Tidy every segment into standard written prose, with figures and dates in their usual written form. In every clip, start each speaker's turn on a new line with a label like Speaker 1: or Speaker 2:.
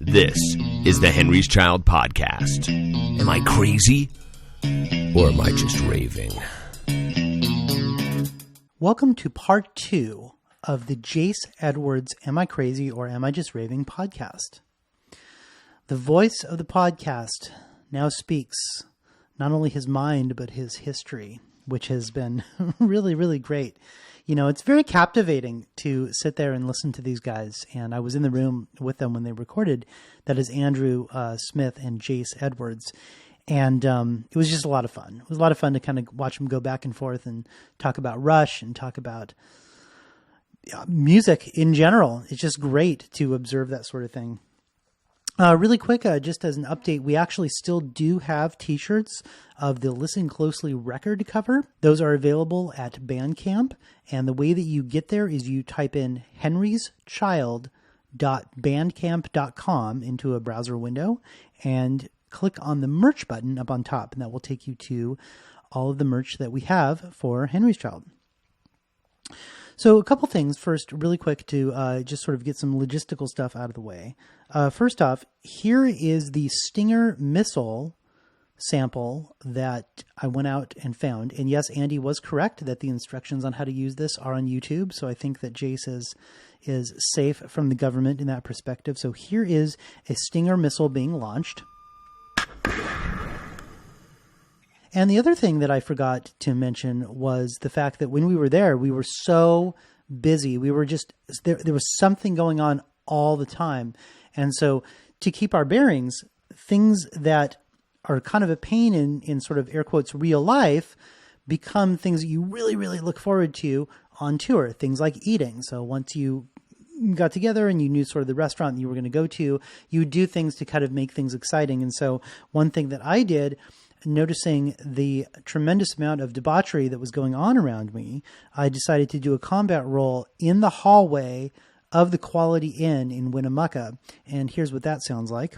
Speaker 1: This is the Henry's Child Podcast. Am I crazy? Or am I just raving?
Speaker 2: Welcome to part 2 of the Jace Edwards Am I Crazy or Am I Just Raving podcast. The voice of the podcast now speaks not only his mind, but his history, which has been really, really great. You know, it's very captivating to sit there and listen to these guys. And I was in the room with them when they recorded. That is Andrew Smith and Jace Edwards. And it was just a lot of fun. It was a lot of fun to kind of watch them go back and forth and talk about Rush and talk about music in general. It's just great to observe that sort of thing. Really quick, just as an update, we actually still do have t-shirts of the Listen Closely record cover. Those are available at Bandcamp. And the way that you get there is you type in henryschild.bandcamp.com into a browser window and click on the merch button up on top. And that will take you to all of the merch that we have for Henry's Child. So a couple things first, really quick, to just sort of get some logistical stuff out of the way. First off, here is the Stinger missile sample that I went out and found. And yes, Andy was correct that the instructions on how to use this are on YouTube. So I think that Jace is safe from the government in that perspective. So here is a Stinger missile being launched. And the other thing that I forgot to mention was the fact that when we were there, we were so busy. We were just, there was something going on all the time. And so to keep our bearings, things that are kind of a pain in sort of air quotes real life become things that you really, really look forward to on tour. Things like eating. So once you got together and you knew sort of the restaurant you were going to go to, you would do things to kind of make things exciting. And so one thing that I did, noticing the tremendous amount of debauchery that was going on around me, I decided to do a combat roll in the hallway of the Quality Inn in Winnemucca. And here's what that sounds like.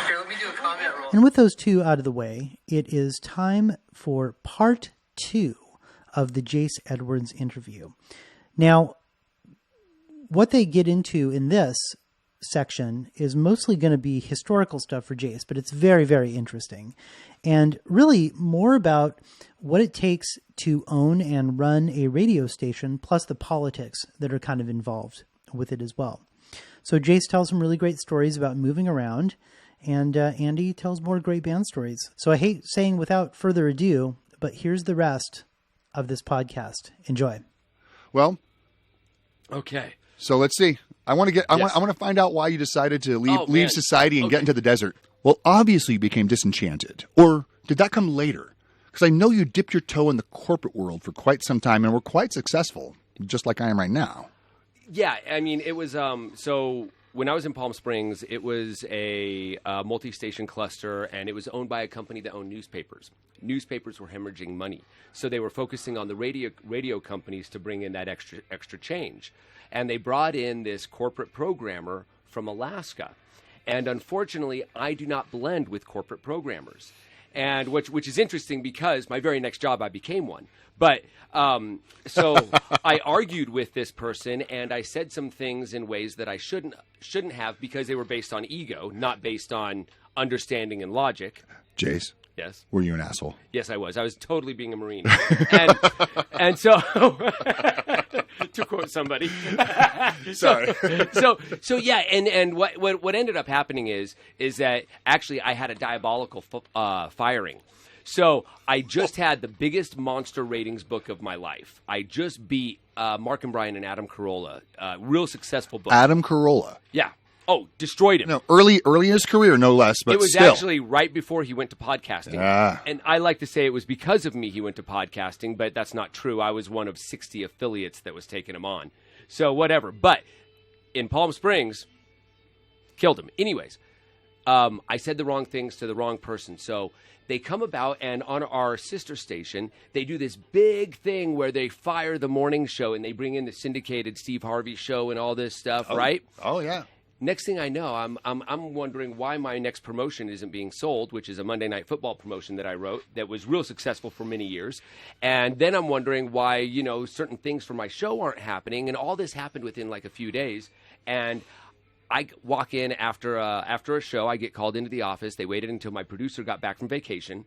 Speaker 3: Here, let me do a combat roll.
Speaker 2: And with those two out of the way, it is time for part 2 of the Jace Edwards interview. Now, what they get into in this section is mostly going to be historical stuff for Jace, but it's very, very interesting. And really more about what it takes to own and run a radio station, plus the politics that are kind of involved with it as well. So Jace tells some really great stories about moving around, and Andy tells more great band stories. So I hate saying without further ado, but here's the rest of this podcast. Enjoy.
Speaker 4: Well,
Speaker 3: Okay.
Speaker 4: so let's see. I want to find out why you decided to leave society and get into the desert. Well, obviously you became disenchanted. Or did that come later? Because I know you dipped your toe in the corporate world for quite some time and were quite successful, just like I am right now.
Speaker 5: Yeah, I mean, it was, so when I was in Palm Springs, it was a multi-station cluster, and it was owned by a company that owned newspapers. Newspapers were hemorrhaging money, so they were focusing on the radio companies to bring in that extra change. And they brought in this corporate programmer from Alaska. And unfortunately, I do not blend with corporate programmers. And which is interesting because my very next job, I became one. But so I argued with this person, and I said some things in ways that I shouldn't have, because they were based on ego, not based on understanding and logic.
Speaker 4: Jace?
Speaker 5: Yes.
Speaker 4: Were you an asshole?
Speaker 5: Yes, I was. I was totally being a Marine. and so, to quote somebody.
Speaker 4: Sorry.
Speaker 5: So yeah, and what ended up happening is that actually I had a diabolical firing. So I just had the biggest monster ratings book of my life. I just beat Mark and Brian and Adam Carolla. Real successful book.
Speaker 4: Adam Carolla?
Speaker 5: Yeah. Oh, destroyed him.
Speaker 4: No, early in his career, no less, but
Speaker 5: it was
Speaker 4: still.
Speaker 5: actually right before he went to podcasting.
Speaker 4: Ah.
Speaker 5: And I like to say it was because of me he went to podcasting, but that's not true. I was one of 60 affiliates that was taking him on. So whatever. But in Palm Springs, killed him. Anyways, I said the wrong things to the wrong person. So they come about, and on our sister station, they do this big thing where they fire the morning show, and they bring in the syndicated Steve Harvey show and all this stuff, right?
Speaker 4: Oh, yeah.
Speaker 5: Next thing I know, I'm wondering why my next promotion isn't being sold, which is a Monday Night Football promotion that I wrote that was real successful for many years. And then I'm wondering why, you know, certain things for my show aren't happening. And all this happened within like a few days. And I walk in after a show. I get called into the office. They waited until my producer got back from vacation.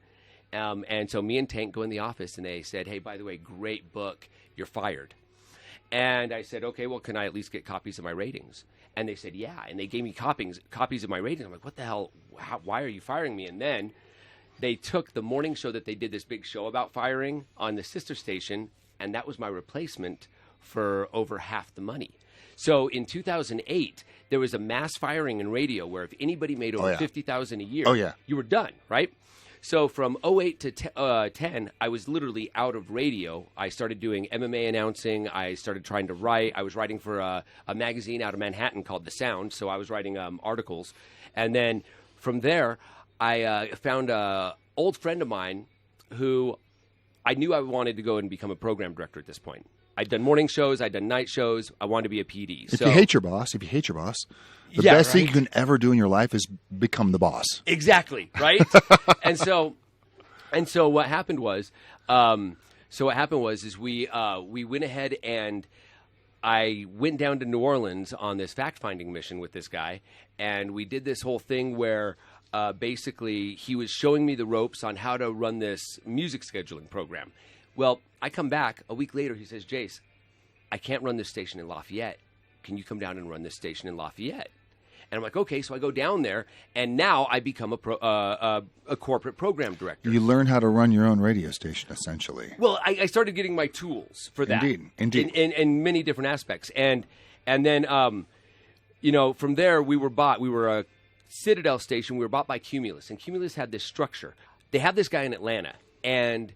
Speaker 5: And so me and Tank go in the office, and they said, hey, by the way, great book. You're fired. And I said, okay, well, can I at least get copies of my ratings? And they said, yeah. And they gave me copies of my ratings. I'm like, what the hell? Why are you firing me? And then they took the morning show that they did this big show about firing on the sister station, and that was my replacement for over half the money. So in 2008, there was a mass firing in radio where if anybody made over $50,000 a year, you were done, right? So from 08 to 10, I was literally out of radio. I started doing MMA announcing. I started trying to write. I was writing for a magazine out of Manhattan called The Sound, so I was writing articles. And then from there, I found an old friend of mine who I knew I wanted to go and become a program director at this point. I'd done morning shows. I'd done night shows. I wanted to be a PD.
Speaker 4: If you hate your boss, the best thing you can ever do in your life is become the boss.
Speaker 5: Exactly, right? and so what happened was, we went ahead and I went down to New Orleans on this fact-finding mission with this guy, and we did this whole thing where basically he was showing me the ropes on how to run this music scheduling program. Well, I come back a week later. He says, Jace, I can't run this station in Lafayette. Can you come down and run this station in Lafayette? And I'm like, okay. So I go down there, and now I become a corporate program director.
Speaker 4: You learn how to run your own radio station, essentially.
Speaker 5: Well, I started getting my tools for that.
Speaker 4: Indeed.
Speaker 5: In many different aspects. And then, from there, we were bought. We were a Citadel station. We were bought by Cumulus. And Cumulus had this structure. They have this guy in Atlanta, and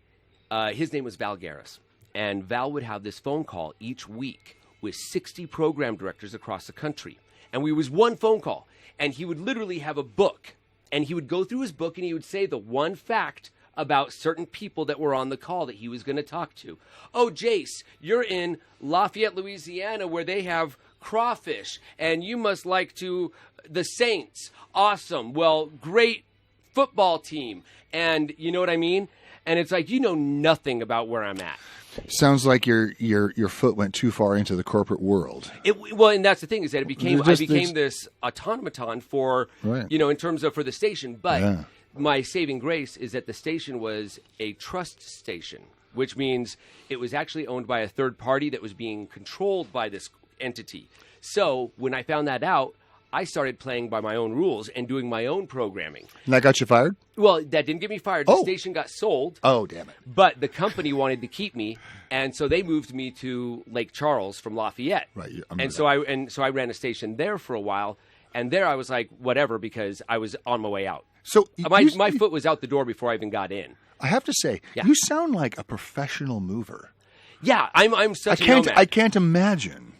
Speaker 5: his name was Val Garris. And Val would have this phone call each week with 60 program directors across the country. And we was one phone call. And he would literally have a book. And he would go through his book and he would say the one fact about certain people that were on the call that he was going to talk to. Oh, Jace, you're in Lafayette, Louisiana, where they have crawfish. And you must like to the Saints. Awesome. Well, great football team. And you know what I mean? And it's like, you know nothing about where I'm at.
Speaker 4: Sounds like your foot went too far into the corporate world.
Speaker 5: Well, and that's the thing is that I became this automaton for, in terms of for the station. But my saving grace is that the station was a trust station, which means it was actually owned by a third party that was being controlled by this entity. So when I found that out, I started playing by my own rules and doing my own programming.
Speaker 4: And that got you fired?
Speaker 5: Well, that didn't get me fired. The station got sold.
Speaker 4: Oh, damn it.
Speaker 5: But the company wanted to keep me, and so they moved me to Lake Charles from Lafayette.
Speaker 4: Right.
Speaker 5: So I ran a station there for a while, and there I was like, whatever, because I was on my way out.
Speaker 4: So
Speaker 5: my foot was out the door before I even got in.
Speaker 4: I have to say, you sound like a professional mover.
Speaker 5: Yeah, I'm such a nomad.
Speaker 4: I can't imagine.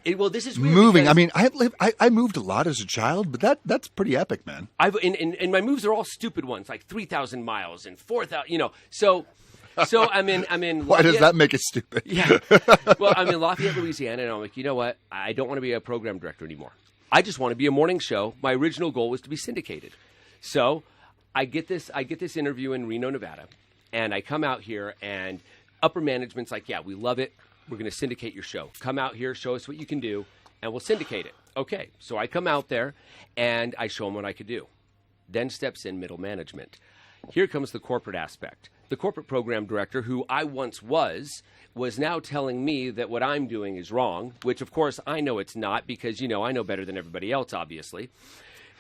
Speaker 5: This is weird
Speaker 4: moving. I mean, I moved a lot as a child, but that's pretty epic, man.
Speaker 5: And my moves are all stupid ones, like 3,000 miles and 4,000. So I'm in.
Speaker 4: Why does that make it stupid?
Speaker 5: Yeah. Well, I'm in Lafayette, Louisiana, and I'm like, you know what? I don't want to be a program director anymore. I just want to be a morning show. My original goal was to be syndicated. So I get this interview in Reno, Nevada, and I come out here, and upper management's like, yeah, we love it. We're going to syndicate your show. Come out here, show us what you can do, and we'll syndicate it. Okay, so I come out there, and I show them what I could do. Then steps in middle management. Here comes the corporate aspect. The corporate program director, who I once was now telling me that what I'm doing is wrong, which, of course, I know it's not because, I know better than everybody else, obviously.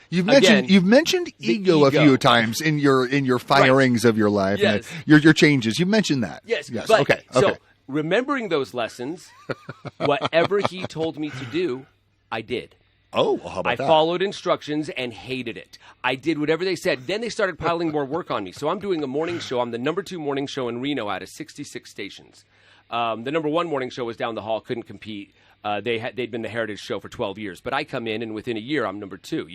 Speaker 4: You've mentioned ego a few times in your firings of your life,
Speaker 5: yes.
Speaker 4: and your changes. You've mentioned that.
Speaker 5: Yes.
Speaker 4: But, okay.
Speaker 5: So, remembering those lessons, whatever he told me to do, I did.
Speaker 4: Oh, well, how about that?
Speaker 5: I followed instructions and hated it. I did whatever they said. Then they started piling more work on me. So I'm doing a morning show. I'm the number 2 morning show in Reno out of 66 stations. The number 1 morning show was down the hall, couldn't compete. They'd been the Heritage show for 12 years. But I come in, and within a year, I'm number 2,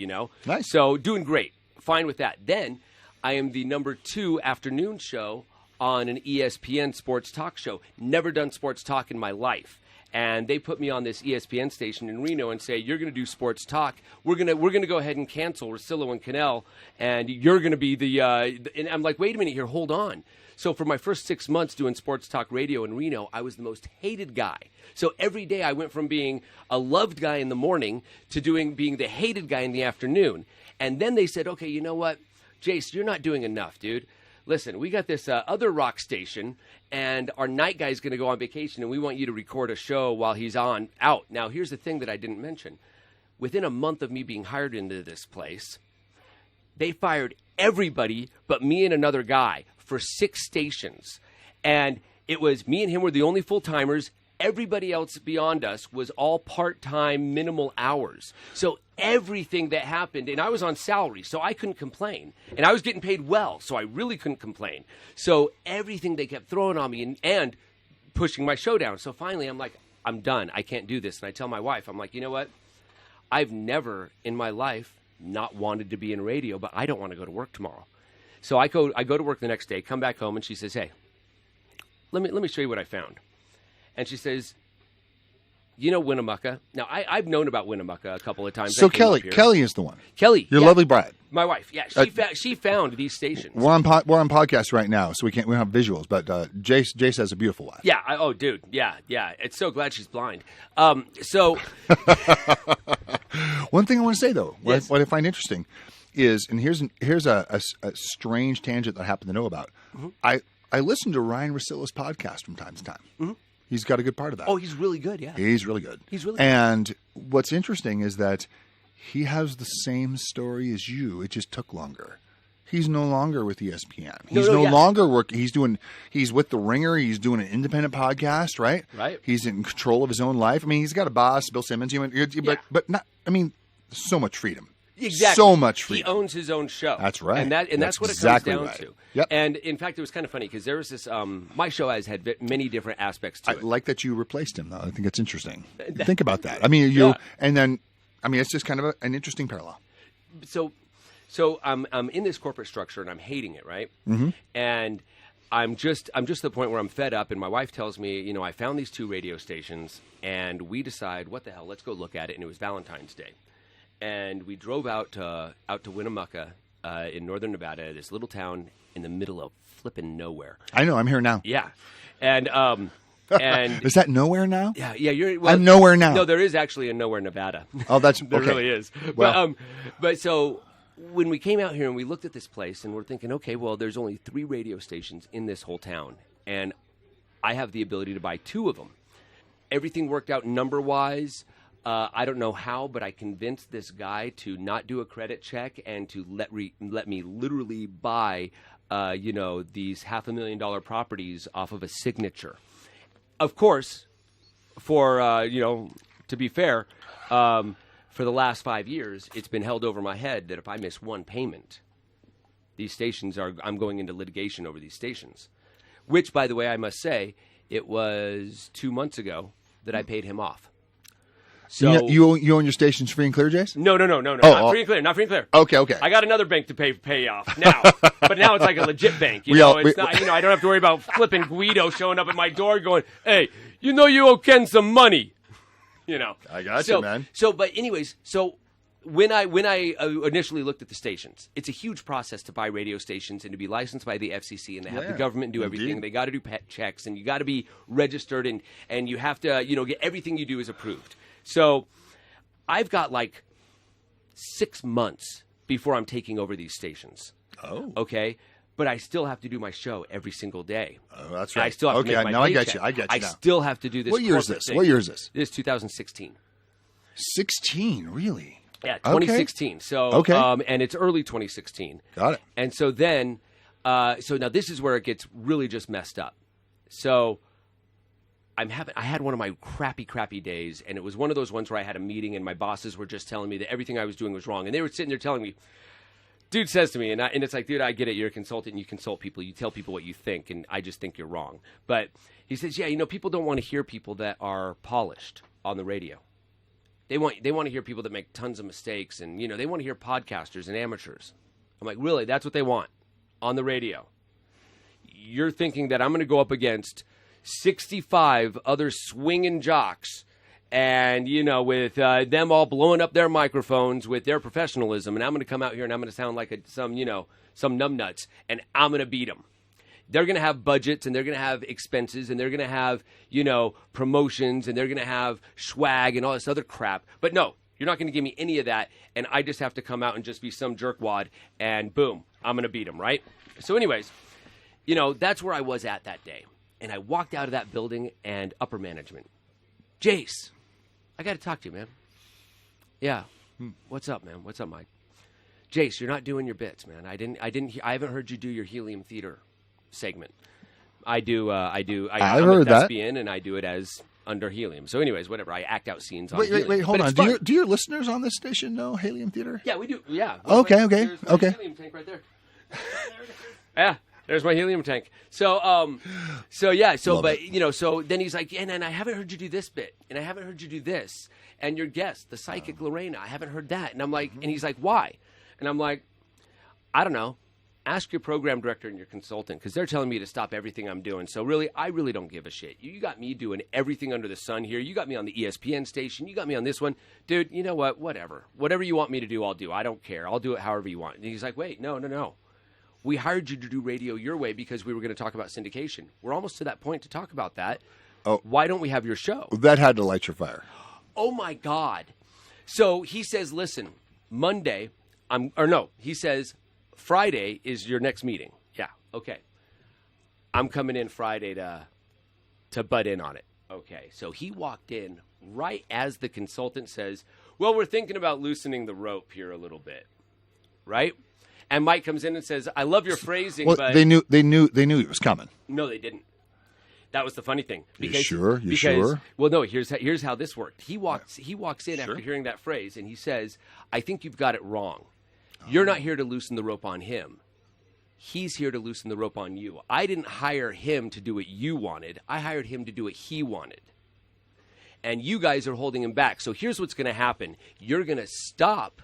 Speaker 4: Nice.
Speaker 5: So doing great. Fine with that. Then I am the number 2 afternoon show on an ESPN sports talk show. Never done sports talk in my life. and they put me on this ESPN station in Reno and say, you're going to do sports talk. We're going to go ahead and cancel Russillo and Cannell, and you're going to be the and I'm like, wait a minute here, hold on. So for my first 6 months doing sports talk radio in Reno, I was the most hated guy. So every day I went from being a loved guy in the morning to being the hated guy in the afternoon. And then they said, okay, you know what, Jace, you're not doing enough, dude. Listen, we got this other rock station, and our night guy's going to go on vacation, and we want you to record a show while he's out. Now, here's the thing that I didn't mention. Within a month of me being hired into this place, they fired everybody but me and another guy for 6 stations. And it was me and him were the only full-timers. Everybody else beyond us was all part-time, minimal hours. So everything that happened, and I was on salary, so I couldn't complain. And I was getting paid well, so I really couldn't complain. So everything they kept throwing on me and pushing my show down. So finally, I'm like, I'm done. I can't do this. And I tell my wife, I'm like, you know what? I've never in my life not wanted to be in radio, but I don't want to go to work tomorrow. So I go to work the next day, come back home, and she says, hey, let me show you what I found. And she says, you know Winnemucca? Now, I've known about Winnemucca a couple of times.
Speaker 4: So Kelly is the one.
Speaker 5: Kelly.
Speaker 4: Your lovely bride.
Speaker 5: My wife, yeah. She found these stations.
Speaker 4: We're on podcast right now, so we don't have visuals, but Jace has a beautiful wife.
Speaker 5: Yeah. Oh, dude. Yeah. It's so glad she's blind. So.
Speaker 4: One thing I want to say, though,
Speaker 5: Yes.
Speaker 4: what I find interesting is, and here's a strange tangent that I happen to know about. Mm-hmm. I listen to Ryan Russillo's podcast from time to time. Mm-hmm. He's got a good part of that.
Speaker 5: Oh, he's really good, yeah.
Speaker 4: He's really good. And what's interesting is that he has the same story as you. It just took longer. He's no longer with ESPN. He's no longer working. He's with The Ringer. He's doing an independent podcast, right?
Speaker 5: Right.
Speaker 4: He's in control of his own life. I mean, he's got a boss, Bill Simmons. But not. I mean, so much freedom.
Speaker 5: Exactly.
Speaker 4: So much freedom.
Speaker 5: He owns his own show.
Speaker 4: That's right.
Speaker 5: And that's what
Speaker 4: exactly
Speaker 5: it comes down
Speaker 4: right.
Speaker 5: to.
Speaker 4: Yep.
Speaker 5: And in fact, it was kind of funny because there was this. My show has had many different aspects to it.
Speaker 4: I like that you replaced him, though. I think it's interesting. Think about that. I mean, it's just kind of an interesting parallel.
Speaker 5: So I'm in this corporate structure and I'm hating it, right? Mm-hmm. And I'm just at the point where I'm fed up. And my wife tells me, I found these 2 radio stations, and we decide, what the hell? Let's go look at it. And it was Valentine's Day. And we drove out to Winnemucca in northern Nevada, this little town in the middle of flipping nowhere.
Speaker 4: I know. I'm here now.
Speaker 5: Yeah. And
Speaker 4: is that nowhere now?
Speaker 5: Yeah.
Speaker 4: I'm nowhere now.
Speaker 5: No, there is actually a nowhere Nevada.
Speaker 4: Oh, that's
Speaker 5: there
Speaker 4: okay.
Speaker 5: really is.
Speaker 4: Well,
Speaker 5: but so when we came out here and we looked at this place and we're thinking, okay, well, there's only 3 radio stations in this whole town, and I have the ability to buy 2 of them. Everything worked out number-wise. I don't know how, but I convinced this guy to not do a credit check and to let me literally buy, these $500,000 properties off of a signature. Of course, for to be fair, for the last 5 years, it's been held over my head that if I miss one payment, I'm going into litigation over these stations. Which, by the way, I must say, it was 2 months ago that I paid him off. So
Speaker 4: you own your stations free and clear, Jace?
Speaker 5: No. Not free and clear.
Speaker 4: Okay.
Speaker 5: I got another bank to pay off now, but now it's like a legit bank. It's not. I don't have to worry about flipping Guido showing up at my door going, "Hey, you owe Ken some money."
Speaker 4: I got you, man.
Speaker 5: But anyways, when I initially looked at the stations, it's a huge process to buy radio stations and to be licensed by the FCC, and they have the government do everything.
Speaker 4: Indeed.
Speaker 5: They got to do pet checks, and you got to be registered, and you have to get everything you do is approved. So I've got like 6 months before I'm taking over these stations. Oh. Okay? But I still have to do my show every single day.
Speaker 4: Oh, that's right.
Speaker 5: I still have to make my paycheck.
Speaker 4: I get you now.
Speaker 5: I still have to do this.
Speaker 4: What year is this?
Speaker 5: thing.
Speaker 4: What year is this?
Speaker 5: This is 2016.
Speaker 4: 16, really?
Speaker 5: Yeah, 2016.
Speaker 4: Okay.
Speaker 5: So, and it's early 2016.
Speaker 4: Got it.
Speaker 5: And so then, so now this is where it gets really just messed up. So I had one of my crappy days, and it was one of those ones where I had a meeting, and my bosses were just telling me that everything I was doing was wrong, and they were sitting there telling me, dude says to me, and it's like, dude, I get it. You're a consultant, and you consult people. You tell people what you think, and I just think you're wrong. But he says, yeah, people don't want to hear people that are polished on the radio. They want to hear people that make tons of mistakes, and they want to hear podcasters and amateurs. I'm like, really? That's what they want on the radio? You're thinking that I'm going to go up against 65 other swinging jocks. And, with them all blowing up their microphones with their professionalism. And I'm going to come out here and I'm going to sound like some numbnuts. And I'm going to beat them. They're going to have budgets and they're going to have expenses and they're going to have, promotions and they're going to have swag and all this other crap. But no, you're not going to give me any of that. And I just have to come out and just be some jerkwad. And boom, I'm going to beat them, right? So anyways, that's where I was at that day. And I walked out of that building and upper management. Jace, I got to talk to you, man. Yeah. What's up, man? What's up, Mike? Jace, you're not doing your bits, man. I haven't heard you do your helium theater segment. I heard that. And I do it as under helium. So anyways, whatever. I act out scenes on helium.
Speaker 4: Wait, hold on. Do your listeners on this station know helium theater?
Speaker 5: Yeah, we do. Yeah.
Speaker 4: Okay.
Speaker 5: There's my helium tank right there. Yeah. There's my helium tank. So then he's like, and I haven't heard you do this bit, and I haven't heard you do this, and your guest, the psychic Lorena, I haven't heard that, and I'm like, and he's like, why? And I'm like, I don't know. Ask your program director and your consultant, because they're telling me to stop everything I'm doing. So really, I really don't give a shit. You got me doing everything under the sun here. You got me on the ESPN station. You got me on this one. Dude, you know what? Whatever. Whatever you want me to do, I'll do. I don't care. I'll do it however you want. And he's like, wait, no. We hired you to do radio your way because we were going to talk about syndication. We're almost to that point to talk about that. Oh, why don't we have your show?
Speaker 4: That had to light your fire.
Speaker 5: Oh, my God. So he says, listen, Monday, he says, Friday is your next meeting. Yeah, okay. I'm coming in Friday to butt in on it. Okay, so he walked in right as the consultant says, well, we're thinking about loosening the rope here a little bit, right? And Mike comes in and says, I love your phrasing,
Speaker 4: well,
Speaker 5: but...
Speaker 4: They knew it was coming.
Speaker 5: No, they didn't. That was the funny thing.
Speaker 4: You sure?
Speaker 5: Well, no, here's how this worked. He walks in after hearing that phrase, and he says, I think you've got it wrong. You're not here to loosen the rope on him. He's here to loosen the rope on you. I didn't hire him to do what you wanted. I hired him to do what he wanted. And you guys are holding him back. So here's what's going to happen. You're going to stop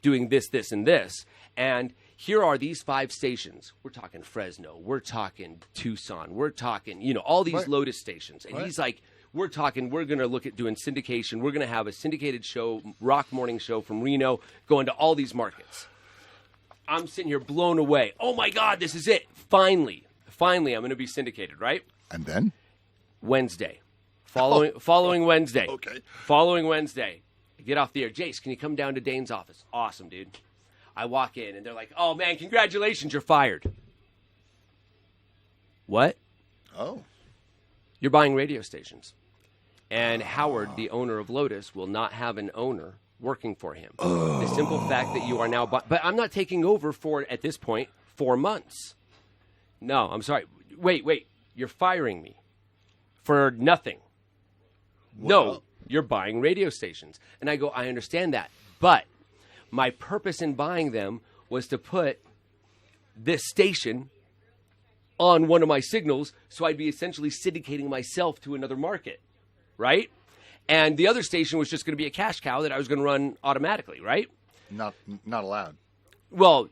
Speaker 5: doing this, this, and this. And here are these 5 stations. We're talking Fresno. We're talking Tucson. We're talking, all these Lotus stations. And he's like, we're going to look at doing syndication. We're going to have a syndicated show, rock morning show from Reno, going to all these markets. I'm sitting here blown away. Oh, my God, this is it. Finally, I'm going to be syndicated, right?
Speaker 4: And then?
Speaker 5: Wednesday. Following Wednesday.
Speaker 4: Okay.
Speaker 5: Following Wednesday. I get off the air. Jace, can you come down to Dane's office? Awesome, dude. I walk in, and they're like, oh, man, congratulations, you're fired. What?
Speaker 4: Oh.
Speaker 5: You're buying radio stations. And Howard, the owner of Lotus, will not have an owner working for him. The simple fact that you are now... But I'm not taking over for, at this point, 4 months. No, I'm sorry. Wait. You're firing me for nothing.
Speaker 4: Well,
Speaker 5: no, you're buying radio stations. And I go, I understand that. But my purpose in buying them was to put this station on one of my signals, so I'd be essentially syndicating myself to another market, right? And the other station was just going to be a cash cow that I was going to run automatically, right?
Speaker 4: Not allowed.
Speaker 5: Well,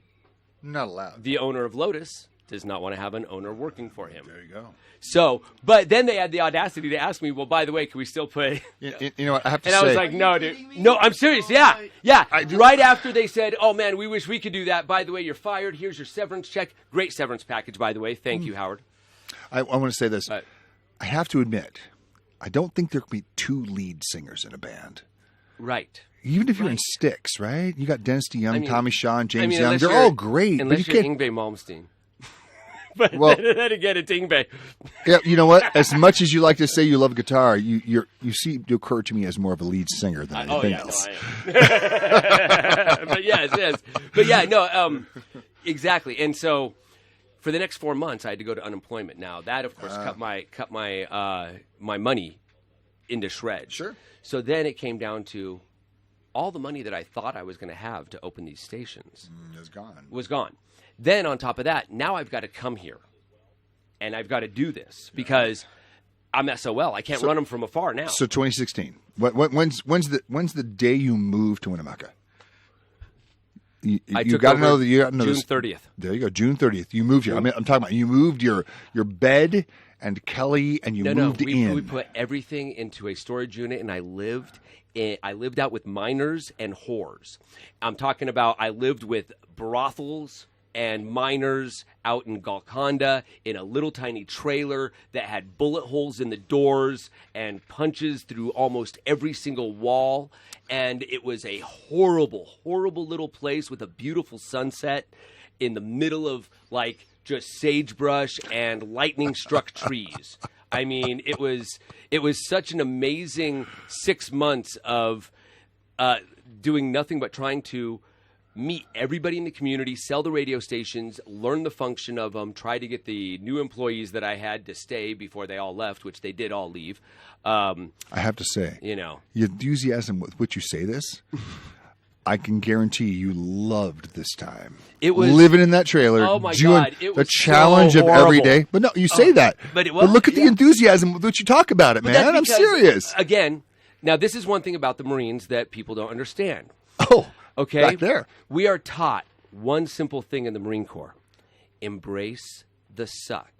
Speaker 4: not allowed.
Speaker 5: The owner of Lotus does not want to have an owner working for him.
Speaker 4: There you go.
Speaker 5: So, but then they had the audacity to ask me, well, by the way, can we still play?
Speaker 4: You know what, I have to
Speaker 5: say.
Speaker 4: And
Speaker 5: I was like, no, dude. No, I'm serious. Yeah. Right after they said, oh, man, we wish we could do that. By the way, you're fired. Here's your severance check. Great severance package, by the way. Thank you, Howard.
Speaker 4: I want to say this. I have to admit, I don't think there can be 2 lead singers in a band.
Speaker 5: Right.
Speaker 4: Even if you're in Styx, right? You got Dennis DeYoung, Tommy Shaw, James Young. They're all great.
Speaker 5: Unless you're Yngwie Malmsteen. But then again, it's Yngwie.
Speaker 4: Yeah, you know what? As much as you like to say you love guitar, you seem to occur to me as more of a lead singer than anything else.
Speaker 5: No, I am. But yes. But yeah, no, exactly. And so for the next 4 months, I had to go to unemployment. Now that, of course, cut my money into shreds.
Speaker 4: Sure.
Speaker 5: So then it came down to all the money that I thought I was going to have to open these stations was gone. Then on top of that, now I've got to come here, and I've got to do this because I'm SOL. I can't run them from afar now.
Speaker 4: So 2016. When's the day you moved to Winnemucca? You
Speaker 5: I
Speaker 4: got
Speaker 5: took
Speaker 4: to
Speaker 5: over
Speaker 4: know that you got to know
Speaker 5: June
Speaker 4: this.
Speaker 5: 30th.
Speaker 4: There you go, June 30th. You moved here. I mean, I'm talking about you moved your bed and Kelly, and you moved in.
Speaker 5: We put everything into a storage unit, and I lived out with minors and whores. I'm talking about I lived with brothels and minors out in Golconda in a little tiny trailer that had bullet holes in the doors and punches through almost every single wall. And it was a horrible, horrible little place with a beautiful sunset in the middle of like just sagebrush and lightning struck trees. I mean, it was such an amazing 6 months of doing nothing but trying to meet everybody in the community, sell the radio stations, learn the function of them, try to get the new employees that I had to stay before they all left, which they did all leave.
Speaker 4: I have to say,
Speaker 5: the
Speaker 4: enthusiasm with which you say this, I can guarantee you loved this time.
Speaker 5: It was
Speaker 4: living in that trailer,
Speaker 5: oh my
Speaker 4: doing
Speaker 5: God, it
Speaker 4: the
Speaker 5: was
Speaker 4: challenge
Speaker 5: so
Speaker 4: of every
Speaker 5: horrible.
Speaker 4: day. But no, you say that.
Speaker 5: But it was,
Speaker 4: look at the enthusiasm with which you talk about it,
Speaker 5: But
Speaker 4: man.
Speaker 5: that's
Speaker 4: I'm
Speaker 5: because,
Speaker 4: serious.
Speaker 5: Again, now this is one thing about the Marines that people don't understand.
Speaker 4: Oh,
Speaker 5: okay,
Speaker 4: back there.
Speaker 5: We are taught one simple thing in the Marine Corps: embrace the suck.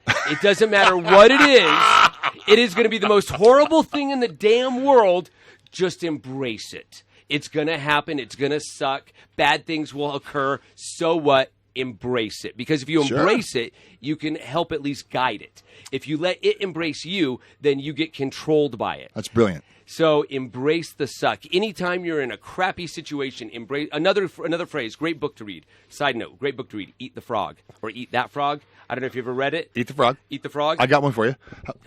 Speaker 5: It doesn't matter what it is. It is going to be the most horrible thing in the damn world. Just embrace it. It's going to happen. It's going to suck. Bad things will occur. So what? Embrace it. Because if you embrace it, you can help at least guide it. If you let it embrace you, then you get controlled by it.
Speaker 4: That's brilliant.
Speaker 5: So embrace the suck. Anytime you're in a crappy situation, embrace another phrase. Great book to read. Side note: great book to read. Eat the Frog or Eat That Frog. I don't know if you've ever read it.
Speaker 4: Eat the Frog.
Speaker 5: Eat the Frog.
Speaker 4: I got one for you.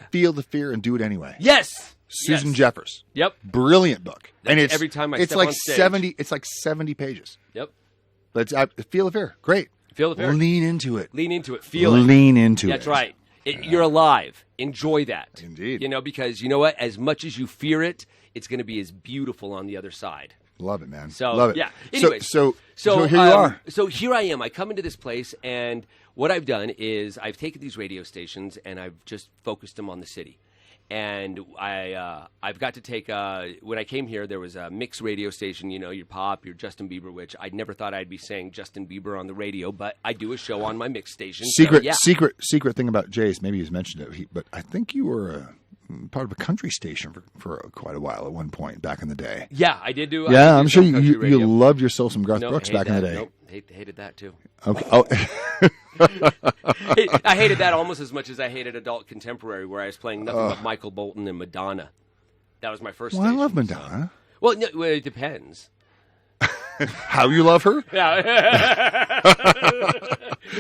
Speaker 4: Feel the fear and do it anyway.
Speaker 5: Yes.
Speaker 4: Susan
Speaker 5: Yes.
Speaker 4: Jeffers.
Speaker 5: Yep.
Speaker 4: Brilliant book. And it's
Speaker 5: every time I
Speaker 4: it's
Speaker 5: step
Speaker 4: like
Speaker 5: on stage.
Speaker 4: 70. It's like 70 pages.
Speaker 5: Yep.
Speaker 4: But feel the fear. Great.
Speaker 5: Feel the fear.
Speaker 4: Lean into it.
Speaker 5: Lean into it. Feel it.
Speaker 4: Lean into it.
Speaker 5: That's right. You're alive. Enjoy that.
Speaker 4: Indeed.
Speaker 5: Because you know what? As much as you fear it, it's going to be as beautiful on the other side.
Speaker 4: Love it, man.
Speaker 5: So
Speaker 4: Love it.
Speaker 5: yeah. Anyways,
Speaker 4: so here you are.
Speaker 5: So here I am. I come into this place, and what I've done is I've taken these radio stations and I've just focused them on the city. And I've got to take when I came here, there was a mixed radio station. Your pop, your Justin Bieber, which I never thought I'd be saying Justin Bieber on the radio, but I do a show on my mixed station.
Speaker 4: Secret thing about Jace. Maybe he's mentioned it, but I think you were part of a country station for quite a while at one point back in the day.
Speaker 5: Yeah, I did do.
Speaker 4: Yeah, I'm sure you
Speaker 5: radio.
Speaker 4: loved yourself some Garth Brooks back in the day.
Speaker 5: Nope, hated that too.
Speaker 4: Okay. Oh.
Speaker 5: I hated that almost as much as I hated adult contemporary, where I was playing nothing but Michael Bolton and Madonna. That was my first.
Speaker 4: Well,
Speaker 5: station,
Speaker 4: I love Madonna.
Speaker 5: So. Well, no, it depends.
Speaker 4: How you love her?
Speaker 5: Yeah.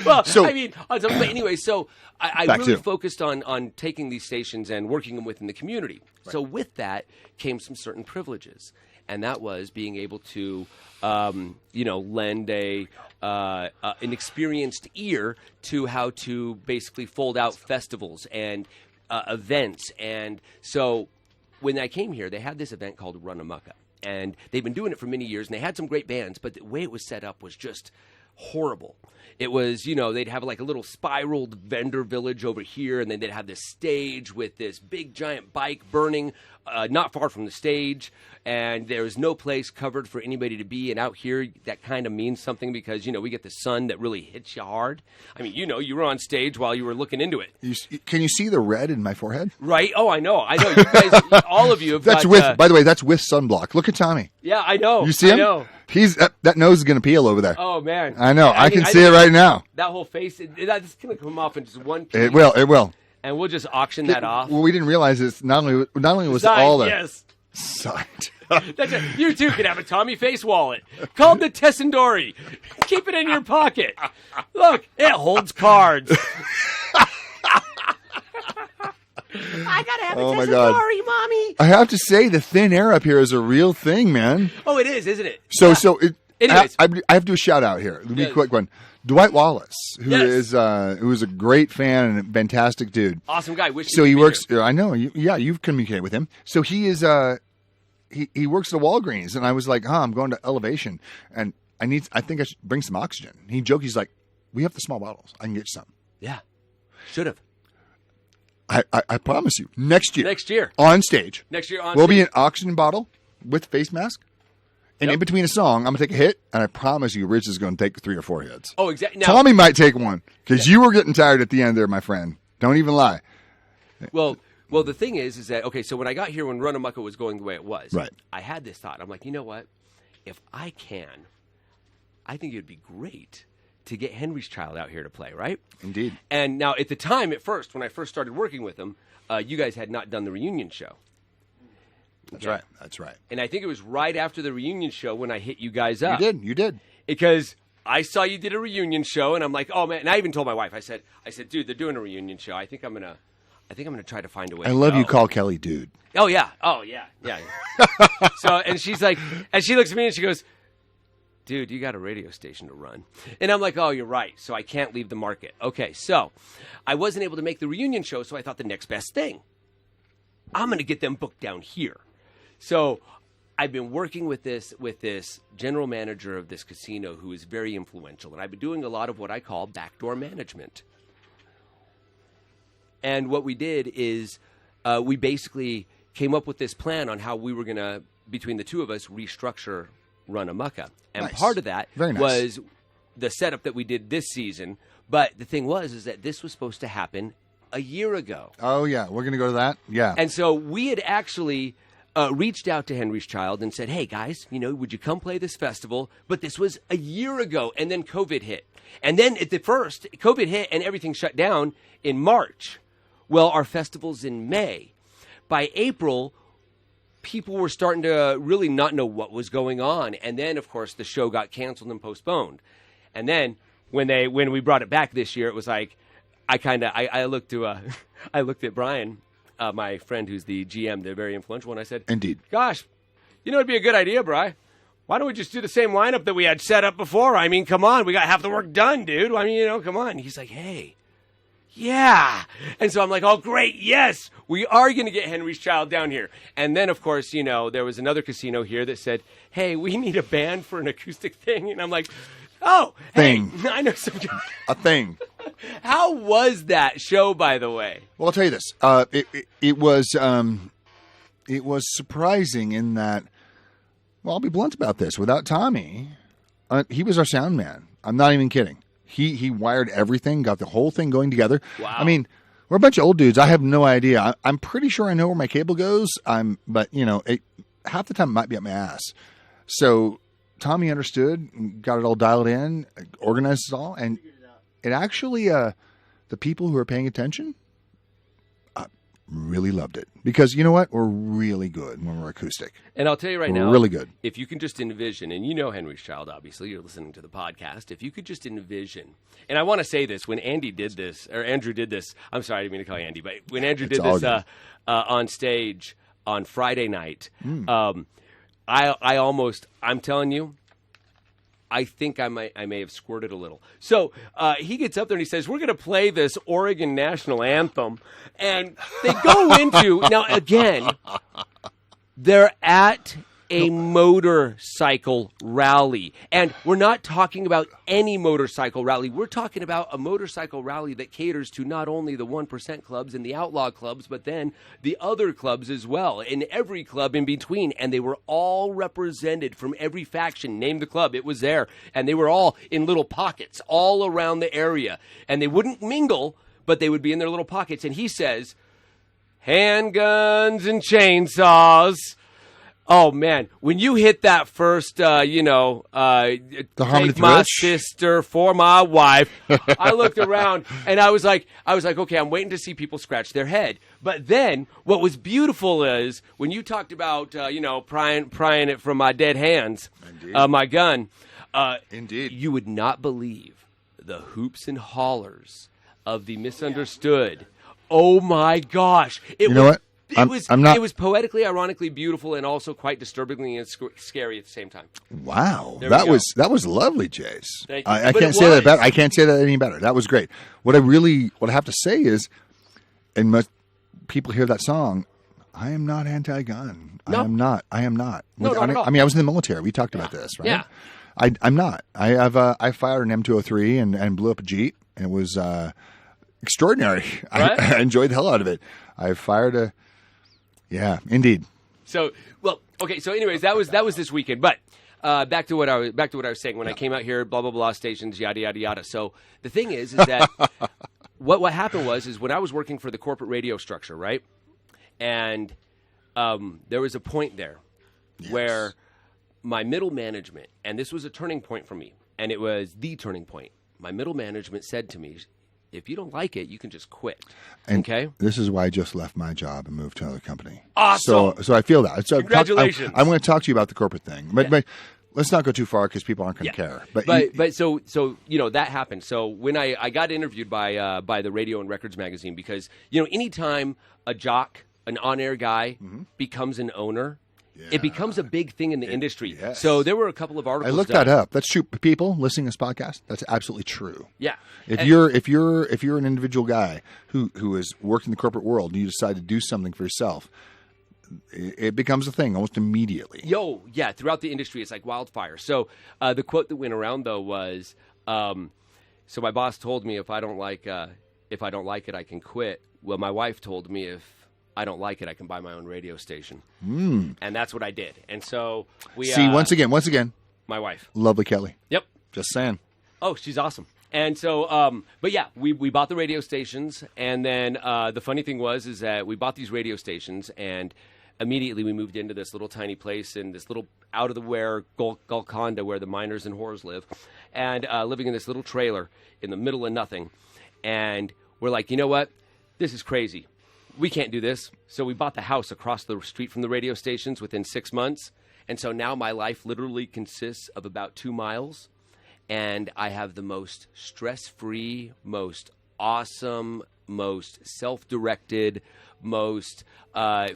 Speaker 5: Well,
Speaker 4: so,
Speaker 5: I mean, but anyway, so I really focused on taking these stations and working them within the community. Right. So with that came some certain privileges, and that was being able to, lend an experienced ear to how to basically fold out festivals and events. And so when I came here, they had this event called Winnemucca. And they've been doing it for many years, and they had some great bands, but the way it was set up was just horrible. It was, they'd have like a little spiraled vendor village over here, and then they'd have this stage with this big giant bike burning not far from the stage, and there was no place covered for anybody to be. And out here, that kind of means something because, we get the sun that really hits you hard. I mean, you were on stage while you were looking into it.
Speaker 4: Can you see the red in my forehead?
Speaker 5: Right? Oh, I know. You guys, all of you have
Speaker 4: that's
Speaker 5: got...
Speaker 4: by the way, that's with sunblock. Look at Tommy.
Speaker 5: Yeah, I know.
Speaker 4: You see him?
Speaker 5: I know.
Speaker 4: He's that nose is going to peel over there.
Speaker 5: Oh, man.
Speaker 4: I know. I can see it right now.
Speaker 5: That whole face, that's going to come off in just one piece.
Speaker 4: It will.
Speaker 5: And we'll just auction that off.
Speaker 4: Well, we didn't realize it's not only was it all the...
Speaker 5: Yes.
Speaker 4: Signed.
Speaker 5: That's it. You too can have a Tommy Face wallet called the Tessendori. Keep it in your pocket. Look, it holds cards. I gotta have a Tessendori, Mommy.
Speaker 4: I have to say, the thin air up here is a real thing, man.
Speaker 5: Oh, it is, isn't it?
Speaker 4: Anyways. I have to do a shout out here. Let me a quick one. Dwight Wallace, who is a great fan and a fantastic dude.
Speaker 5: Awesome guy.
Speaker 4: So he works. I know. You've communicated with him. So he is. He works at Walgreens, and I was like, I'm going to Elevation, and I think I should bring some oxygen. He joked. He's like, we have the small bottles. I can get you some.
Speaker 5: Yeah, should have.
Speaker 4: I promise you, next year
Speaker 5: on stage.
Speaker 4: We'll be an oxygen bottle with face mask. And in between a song, I'm going to take a hit, and I promise you Rich is going to take 3 or 4 hits.
Speaker 5: Oh, exactly.
Speaker 4: Tommy might take one, because you were getting tired at the end there, my friend. Don't even lie.
Speaker 5: Well, the thing is that, okay, so when I got here, when Winnemucca was going the way it was,
Speaker 4: right.
Speaker 5: I had this thought. I'm like, you know what? If I can, I think it would be great to get Henry's Child out here to play, right?
Speaker 4: Indeed.
Speaker 5: And now, at the time, at first, when I first started working with them, you guys had not done the reunion show.
Speaker 4: That's right. That's right.
Speaker 5: And I think it was right after the reunion show when I hit you guys up.
Speaker 4: You did.
Speaker 5: Because I saw you did a reunion show, and I'm like, oh man! And I even told my wife, I said, dude, they're doing a reunion show. I think I'm gonna try to find a way.
Speaker 4: I love you call Kelly dude.
Speaker 5: Oh yeah. So and she's like, and she looks at me and she goes, dude, you got a radio station to run. And I'm like, oh, you're right. So I can't leave the market. Okay, so I wasn't able to make the reunion show, so I thought the next best thing, I'm going to get them booked down here. So I've been working with this general manager of this casino who is very influential, and I've been doing a lot of what I call backdoor management. And what we did is we basically came up with this plan on how we were going to, between the two of us, restructure Winnemucca. And part of that was the setup that we did this season. But the thing is that this was supposed to happen a year ago.
Speaker 4: Oh, yeah. We're going to go to that? Yeah.
Speaker 5: And so we had actually reached out to Henry's Child and said, hey, guys, would you come play this festival? But this was a year ago, and then COVID hit. And then at the first, COVID hit and everything shut down in March. Well, our festival's in May. By April, people were starting to really not know what was going on. And then, of course, the show got canceled and postponed. And then when we brought it back this year, it was like, I looked at Brian, my friend who's the GM, the very influential one. I said,
Speaker 4: indeed,
Speaker 5: gosh, it'd be a good idea, Bri. Why don't we just do the same lineup that we had set up before? I mean, come on, we got half the work done, dude. I mean, come on. He's like, hey. Yeah. And so I'm like, oh, great. Yes, we are going to get Henry's Child down here. And then, of course, there was another casino here that said, hey, we need a band for an acoustic thing. And I'm like, oh,
Speaker 4: thing.
Speaker 5: Hey, I know some guy.
Speaker 4: A thing.
Speaker 5: How was that show, by the way?
Speaker 4: Well, I'll tell you this. It was surprising in that, well, I'll be blunt about this. Without Tommy, he was our sound man. I'm not even kidding. He wired everything, got the whole thing going together.
Speaker 5: Wow.
Speaker 4: I mean, we're a bunch of old dudes. I have no idea. I'm pretty sure I know where my cable goes. But half the time it might be up my ass. So Tommy understood, got it all dialed in, organized it all, and it actually, the people who are paying attention really loved it. Because you know what? We're really good when we're acoustic.
Speaker 5: And I'll tell you right now,
Speaker 4: we're really good.
Speaker 5: If you can just envision, and Henry's Child, obviously, you're listening to the podcast. If you could just envision, and I want to say this, when Andrew did this, I'm sorry, I didn't mean to call you Andy, but when Andrew did this on stage on Friday night, I'm telling you, I think I may have squirted a little. So he gets up there and he says, we're going to play this Oregon national anthem. And they go into, now again, they're at a motorcycle rally. And we're not talking about any motorcycle rally. We're talking about a motorcycle rally that caters to not only the 1% clubs and the outlaw clubs, but then the other clubs as well, and every club in between. And they were all represented from every faction. Name the club, it was there. And they were all in little pockets all around the area. And they wouldn't mingle, but they would be in their little pockets. And he says, handguns and chainsaws. Oh, man, when you hit that first, take my sister for my wife, I looked around and I was like, okay, I'm waiting to see people scratch their head. But then what was beautiful is when you talked about, prying it from my dead hands, my gun.
Speaker 4: Indeed.
Speaker 5: You would not believe the hoops and hollers of the misunderstood. Oh, my gosh.
Speaker 4: You know what?
Speaker 5: It was poetically, ironically beautiful, and also quite disturbingly and scary at the same time.
Speaker 4: Wow, that was lovely, Jace. I can't say that better. I can't say that any better. That was great. What I have to say is, and most people hear that song, I am not anti-gun.
Speaker 5: No.
Speaker 4: I am not.
Speaker 5: No, not at all.
Speaker 4: I mean, I was in the military. We talked about this, right?
Speaker 5: Yeah.
Speaker 4: I'm not. I fired an M203 and blew up a Jeep, and it was extraordinary.
Speaker 5: Right?
Speaker 4: I enjoyed the hell out of it. I fired a. Yeah, indeed.
Speaker 5: So, well, okay. So, anyways, that was this weekend. But back to what I was saying. When I came out here, blah blah blah stations, yada yada yada. So the thing is that what happened is when I was working for the corporate radio structure, right? And there was a point there where my middle management, and this was a turning point for me, and it was the turning point. My middle management said to me, if you don't like it, you can just quit.
Speaker 4: And
Speaker 5: okay?
Speaker 4: This is why I just left my job and moved to another company.
Speaker 5: Awesome.
Speaker 4: So I feel that. So
Speaker 5: Congratulations.
Speaker 4: I'm going to talk to you about the corporate thing. But let's not go too far because people aren't going to care. But
Speaker 5: so that happened. So when I got interviewed by the Radio and Records magazine, because anytime a jock, an on-air guy, becomes an owner, it becomes a big thing in the industry.
Speaker 4: Yes.
Speaker 5: So there were a couple of articles.
Speaker 4: I looked that up. That's true. People listening to this podcast, that's absolutely true.
Speaker 5: Yeah.
Speaker 4: If you're an individual guy who is working the corporate world and you decide to do something for yourself, it becomes a thing almost immediately.
Speaker 5: Throughout the industry, it's like wildfire. So the quote that went around though was, so my boss told me if I don't like it, I can quit. Well, my wife told me if I don't like it, I can buy my own radio station. And that's what I did. And so we
Speaker 4: see once again,
Speaker 5: my wife,
Speaker 4: lovely Kelly.
Speaker 5: Yep.
Speaker 4: Just saying.
Speaker 5: Oh, she's awesome. And so, but yeah, we bought the radio stations, and then the funny thing is that we bought these radio stations, and immediately we moved into this little tiny place in this little out of the way Golconda where the miners and whores live, and living in this little trailer in the middle of nothing. And we're like, you know what? This is crazy. We can't do this. So we bought the house across the street from the radio stations within 6 months. And so now my life literally consists of about 2 miles. And I have the most stress-free, most awesome, most self-directed, most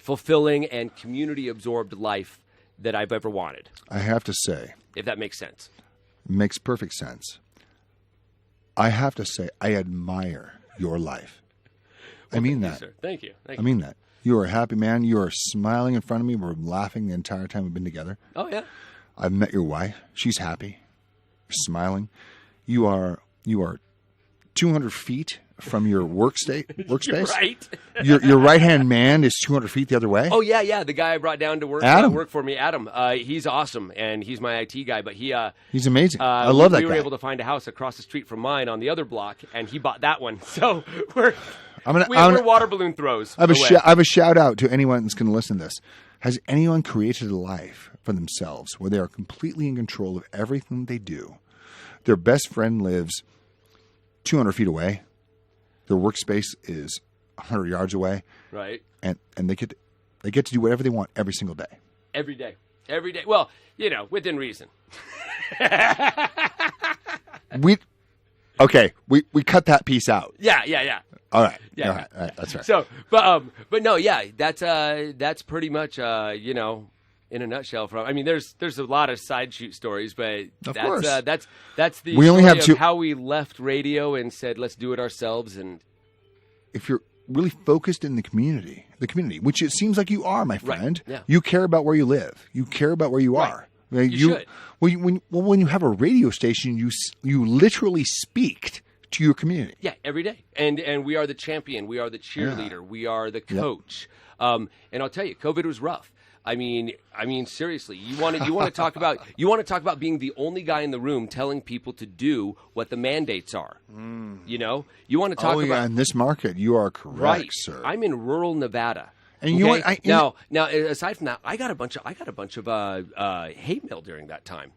Speaker 5: fulfilling and community-absorbed life that I've ever wanted.
Speaker 4: I have to say.
Speaker 5: If that makes sense.
Speaker 4: It makes perfect sense. I have to say, I admire your life. I mean that.
Speaker 5: Sir. Thank you.
Speaker 4: I mean that. You are a happy man. You are smiling in front of me. We're laughing the entire time we've been together.
Speaker 5: Oh, yeah.
Speaker 4: I've met your wife. She's happy. You're smiling. You are 200 feet from your workspace.
Speaker 5: Right.
Speaker 4: Your right-hand man is 200 feet the other way.
Speaker 5: Oh, yeah. The guy I brought down to work for me, Adam. He's awesome, and he's my IT guy. But
Speaker 4: he's amazing. I love that guy.
Speaker 5: We were able to find a house across the street from mine on the other block, and he bought that one. So we're water balloon throws.
Speaker 4: I have a shout out to anyone that's going to listen to this. Has anyone created a life for themselves where they are completely in control of everything they do? Their best friend lives 200 feet away. Their workspace is 100 yards away.
Speaker 5: Right.
Speaker 4: And they get to do whatever they want every single day.
Speaker 5: Every day. Well, within reason.
Speaker 4: We cut that piece out.
Speaker 5: Yeah.
Speaker 4: All right.
Speaker 5: Yeah.
Speaker 4: All right. That's right.
Speaker 5: So, but no, yeah, that's pretty much in a nutshell. There's a lot of side shoot stories, but that's the
Speaker 4: we only have
Speaker 5: of how we left radio and said let's do it ourselves. And
Speaker 4: if you're really focused in the community, which it seems like you are, my friend,
Speaker 5: right. Yeah.
Speaker 4: You care about where you live. You care about where you are.
Speaker 5: You should.
Speaker 4: When you have a radio station, you literally speak to your community.
Speaker 5: Yeah, every day. And we are the champion. We are the cheerleader. Yeah. We are the coach. Yep. And I'll tell you, COVID was rough. I mean, seriously. You want to talk about being the only guy in the room telling people to do what the mandates are. You want to talk about
Speaker 4: in this market. You are correct,
Speaker 5: right,
Speaker 4: sir.
Speaker 5: I'm in rural Nevada.
Speaker 4: And
Speaker 5: now aside from that, I got a bunch of hate mail during that time.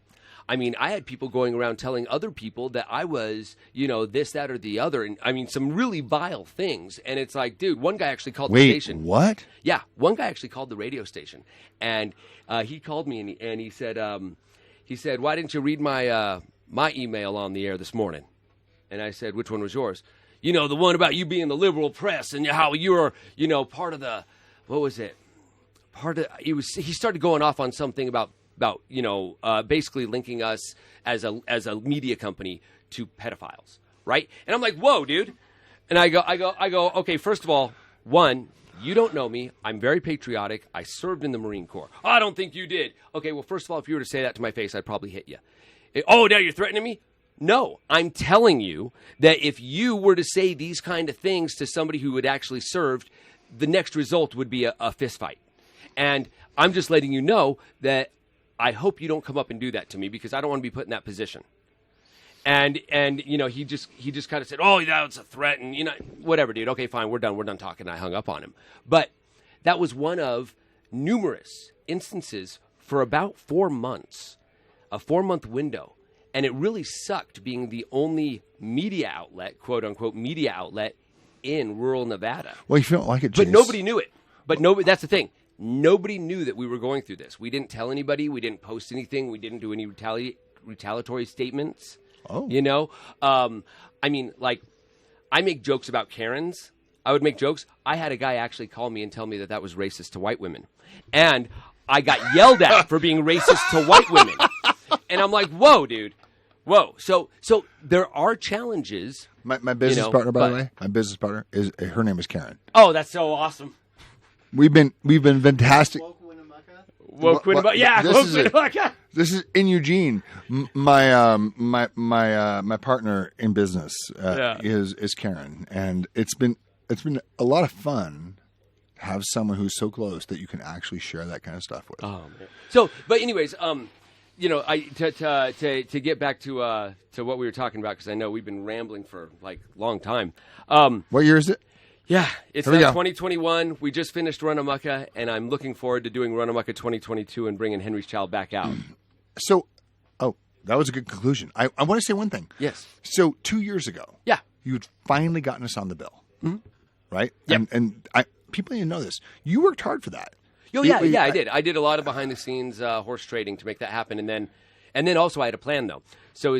Speaker 5: I had people going around telling other people that I was, this, that, or the other, and some really vile things. And it's like, dude, one guy actually called the station.
Speaker 4: What?
Speaker 5: Yeah, one guy actually called the radio station, and he called me and he said, why didn't you read my email on the air this morning? And I said, which one was yours? The one about you being the liberal press and how you're, part of the. What was it? He started going off on something about basically linking us as a media company to pedophiles, right? And I'm like, whoa, dude. And I go, okay, first of all, one, you don't know me. I'm very patriotic. I served in the Marine Corps. I don't think you did. Okay, well, first of all, if you were to say that to my face, I'd probably hit you. Oh, now you're threatening me? No, I'm telling you that if you were to say these kind of things to somebody who had actually served, the next result would be a fist fight. And I'm just letting you know that I hope you don't come up and do that to me because I don't want to be put in that position. And he just kind of said, oh, that's a threat, and whatever, dude. Okay, fine, we're done talking. I hung up on him. But that was one of numerous instances for about 4 months, a 4-month window, and it really sucked being the only media outlet, quote unquote, media outlet in rural Nevada.
Speaker 4: Well, you feel like it, Jace.
Speaker 5: But nobody knew it. But nobody. That's the thing. Nobody knew that we were going through this. We didn't tell anybody. We didn't post anything. We didn't do any retaliatory statements.
Speaker 4: Oh.
Speaker 5: I mean, like, I make jokes about Karens. I would make jokes. I had a guy actually call me and tell me that was racist to white women. And I got yelled at for being racist to white women. And I'm like, whoa, dude. Whoa. So there are challenges.
Speaker 4: My business partner, by the way, my business partner, her name is Karen.
Speaker 5: Oh, that's so awesome.
Speaker 4: We've been fantastic.
Speaker 5: Woke Winnemucca. Yeah, Woke Winnemucca.
Speaker 4: This is in Eugene. My partner in business is Karen, and it's been a lot of fun to have someone who's so close that you can actually share that kind of stuff with.
Speaker 5: Oh man. So, but anyways, to get back to what we were talking about, because I know we've been rambling for like a long time.
Speaker 4: What year is it?
Speaker 5: Yeah, it's 2021. We just finished Winnemucca, and I'm looking forward to doing Winnemucca 2022 and bringing Henry's Child back out.
Speaker 4: So, that was a good conclusion. I want to say one thing.
Speaker 5: Yes.
Speaker 4: So 2 years ago, you'd finally gotten us on the bill, right?
Speaker 5: Yep.
Speaker 4: And people need to know this. You worked hard for that.
Speaker 5: Oh yeah, I did. I did a lot of behind the scenes horse trading to make that happen, and then also I had a plan though. So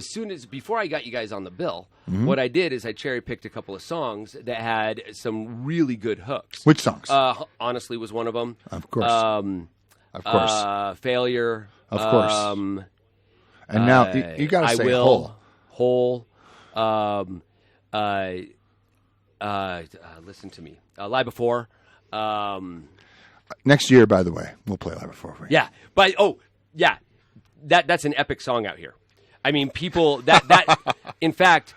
Speaker 5: before I got you guys on the bill, what I did is I cherry picked a couple of songs that had some really good hooks.
Speaker 4: Which songs?
Speaker 5: Honestly was one of them.
Speaker 4: Of course. Of course.
Speaker 5: Failure.
Speaker 4: Of course. And now you got to say
Speaker 5: Whole. Listen to me. Lie Before.
Speaker 4: Next year, by the way, we'll play Lie Before for you.
Speaker 5: Yeah. But that's an epic song out here. I mean, people that in fact,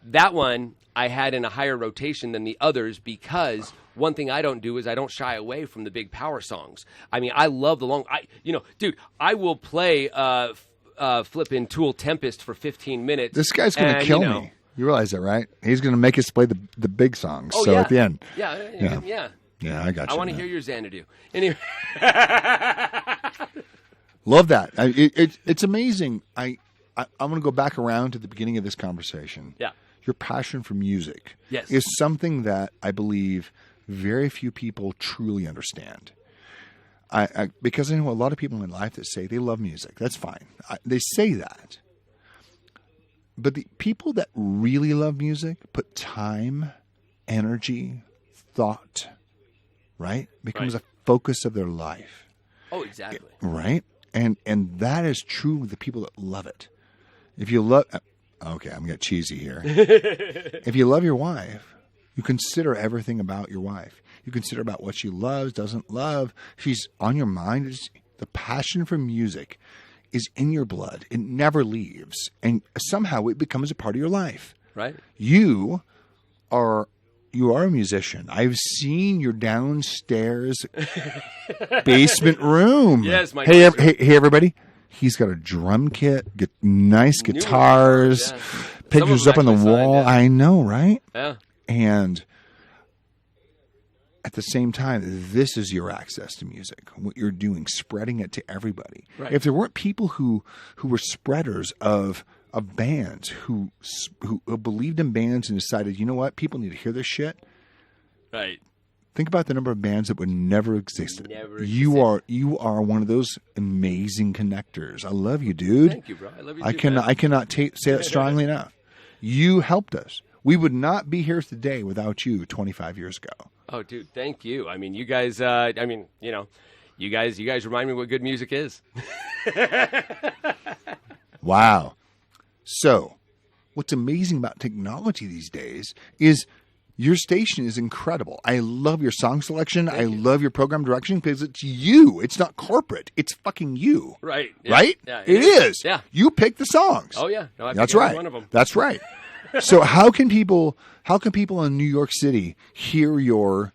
Speaker 5: that one I had in a higher rotation than the others because one thing I don't do is I don't shy away from the big power songs. I mean, I love the long. Dude, I will play flipping Tool Tempest for 15 minutes.
Speaker 4: This guy's going to kill me. You realize that, right? He's going to make us play the big songs.
Speaker 5: Oh,
Speaker 4: so
Speaker 5: yeah.
Speaker 4: at the end,
Speaker 5: yeah.
Speaker 4: Yeah, I got you.
Speaker 5: I want to hear your Xanadu. Anyway.
Speaker 4: Love that. It's amazing. I'm going to go back around to the beginning of this conversation.
Speaker 5: Yeah.
Speaker 4: Your passion for music
Speaker 5: yes.
Speaker 4: is something that I believe very few people truly understand. Because I know a lot of people in life that say they love music. That's fine. They say that. But the people that really love music put time, energy, thought, right? Becomes a focus of their life.
Speaker 5: Oh, exactly.
Speaker 4: Right? And that is true with the people that love it. If you love... Okay, I'm going to get cheesy here. If you love your wife, you consider everything about your wife. You consider about what she loves, doesn't love. She's on your mind. The passion for music is in your blood. It never leaves. And somehow it becomes a part of your life.
Speaker 5: Right.
Speaker 4: You are a musician. I've seen your downstairs basement room.
Speaker 5: Yes, my
Speaker 4: hey, everybody. He's got a drum kit, nice guitars, pictures up on the wall.
Speaker 5: Signed, yeah.
Speaker 4: I know, right?
Speaker 5: Yeah.
Speaker 4: And at the same time, this is your access to music. What you're doing, spreading it to everybody.
Speaker 5: Right.
Speaker 4: If there weren't people who were spreaders of bands, who believed in bands and decided, you know what, people need to hear this shit.
Speaker 5: Right.
Speaker 4: Think about the number of bands that would never exist. You are one of those amazing connectors. I love you, dude.
Speaker 5: Thank you, bro. I love you
Speaker 4: I
Speaker 5: too.
Speaker 4: cannot say that strongly enough. You helped us. We would not be here today without you 25 years ago.
Speaker 5: Oh, dude, thank you. I mean, you guys. You guys remind me what good music is.
Speaker 4: Wow. So, what's amazing about technology these days is your station is incredible. I love your song selection. I love your program direction because it's you. It's not corporate. It's fucking you.
Speaker 5: Right. Yeah.
Speaker 4: Right?
Speaker 5: Yeah,
Speaker 4: it is.
Speaker 5: Yeah.
Speaker 4: You pick the songs.
Speaker 5: Oh yeah. No,
Speaker 4: That's right.
Speaker 5: One of them.
Speaker 4: That's right. So how can people in New York City hear your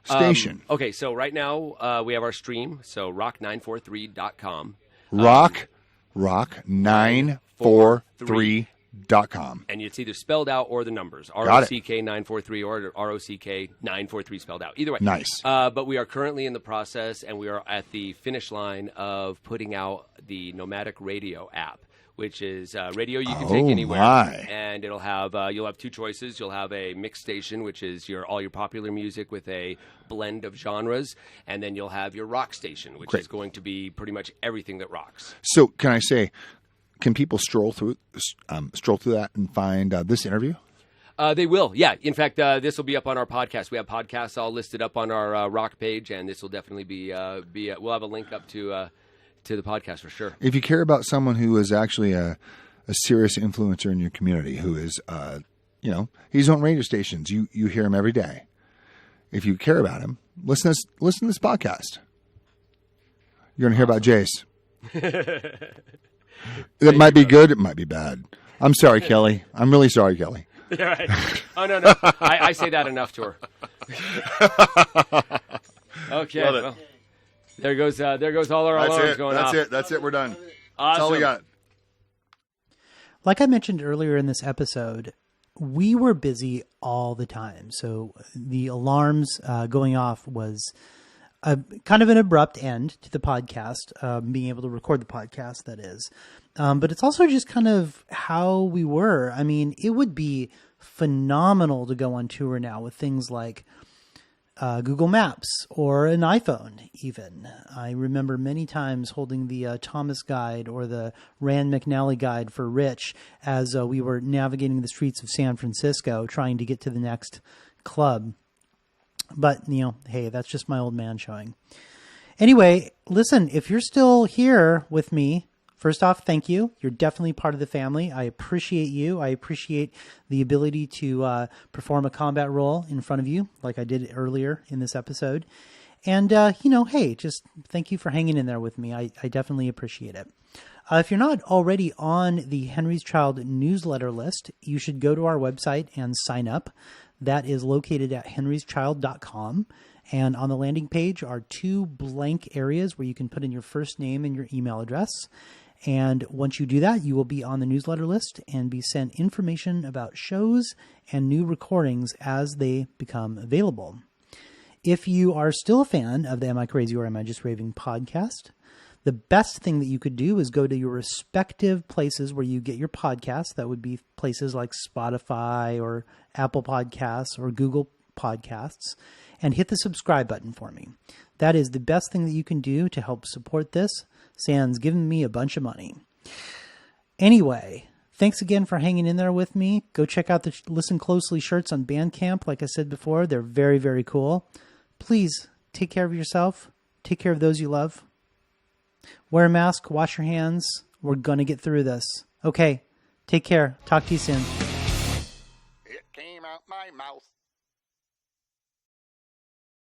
Speaker 4: station?
Speaker 5: Okay, so right now we have our stream, so rock943.com.
Speaker 4: rock943.com.
Speaker 5: And it's either spelled out or the numbers.
Speaker 4: Got it.
Speaker 5: ROCK943 or ROCK943 spelled out. Either way.
Speaker 4: Nice.
Speaker 5: But we are currently in the process, and we are at the finish line of putting out the Nomadic Radio app, which is radio you can take anywhere.
Speaker 4: My.
Speaker 5: And it'll have you'll have two choices. You'll have a mix station, which is all your popular music with a blend of genres, and then you'll have your rock station, which is going to be pretty much everything that rocks.
Speaker 4: So, can I say, can people stroll through that and find this interview?
Speaker 5: They will, yeah. In fact, this will be up on our podcast. We have podcasts all listed up on our rock page, and this will definitely be. We'll have a link up to the podcast for sure.
Speaker 4: If you care about someone who is actually a serious influencer in your community, who is, he's on radio stations, you hear him every day. If you care about him, listen to this podcast. You're going to hear about Jace. It might be good. It might be bad. I'm sorry, Kelly. I'm really sorry, Kelly.
Speaker 5: Yeah, right. Oh, no. I say that enough to her. Okay.
Speaker 4: Love it.
Speaker 5: Well, there goes all our alarms going off.
Speaker 4: That's it. We're done.
Speaker 5: Awesome.
Speaker 4: That's all we got.
Speaker 2: Like I mentioned earlier in this episode, we were busy all the time. So the alarms going off was kind of an abrupt end to the podcast, being able to record the podcast, that is. But it's also just kind of how we were. I mean, it would be phenomenal to go on tour now with things like Google Maps or an iPhone even. I remember many times holding the Thomas guide or the Rand McNally guide for Rich as we were navigating the streets of San Francisco trying to get to the next club. But, hey, that's just my old man showing. Anyway, listen, if you're still here with me, first off, thank you. You're definitely part of the family. I appreciate you. I appreciate the ability to perform a combat role in front of you, like I did earlier in this episode. And, hey, just thank you for hanging in there with me. I definitely appreciate it. If you're not already on the Henry's Child newsletter list, you should go to our website and sign up. That is located at henryschild.com. And on the landing page are 2 blank areas where you can put in your first name and your email address. And once you do that, you will be on the newsletter list and be sent information about shows and new recordings as they become available. If you are still a fan of the Am I Crazy or Am I Just Raving podcast, the best thing that you could do is go to your respective places where you get your podcasts. That would be places like Spotify or Apple Podcasts or Google Podcasts, and hit the subscribe button for me. That is the best thing that you can do to help support this. Sans giving me a bunch of money. Anyway, thanks again for hanging in there with me. Go check out the Listen Closely shirts on Bandcamp. Like I said before, they're very, very cool. Please take care of yourself. Take care of those you love. Wear a mask. Wash your hands. We're going to get through this. Okay. Take care. Talk to you soon.
Speaker 4: It came out my mouth.